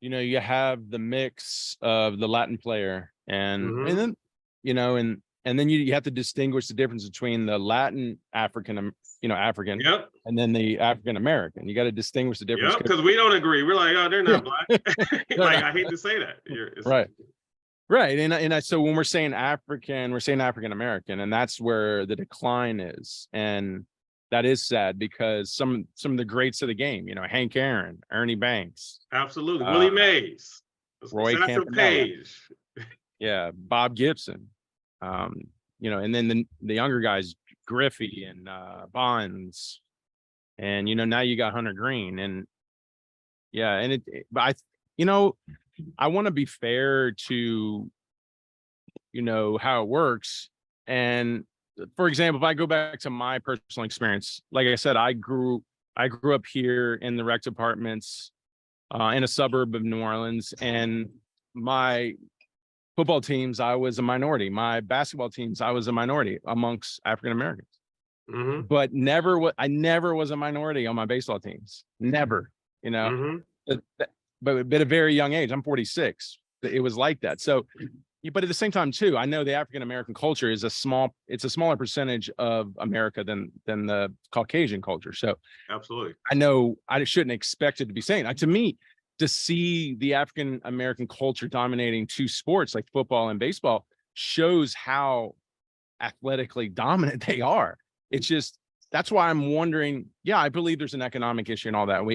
you have the mix of the Latin player and Mhm. then, and then you have to distinguish the difference between the Latin African, African, Yep. and then the African American. You got to distinguish the difference. Yep. Because we don't agree. We're like, oh, they're not black. They're Like, not- I hate to say that. right. Right. So when we're saying African, we're saying African American, and that's where the decline is. And that is sad because some of the greats of the game, Hank Aaron, Ernie Banks, Absolutely. uh, Willie Mays, Roy Satchel Campanella, Paige. yeah, Bob Gibson, um, and then the younger guys, Griffey and Bonds, and now you got Hunter Green, and yeah, and but I want to be fair to how it works. And for example, if I go back to my personal experience, like I said, I grew up here in the rec apartments in a suburb of New Orleans, and my football teams, I was a minority. My basketball teams, I was a minority amongst African Americans. Mm-hmm. But I never was a minority on my baseball teams. Never, Mm-hmm. but at a very young age, I'm 46. It was like that. So, but at the same time, too, I know the African American culture is it's a smaller percentage of America than the Caucasian culture. So, Absolutely. I know I shouldn't expect it to be saying to me, to see the African American culture dominating two sports like football and baseball shows how athletically dominant they are. It's just, that's why I'm wondering. Yeah, I believe there's an economic issue and all that.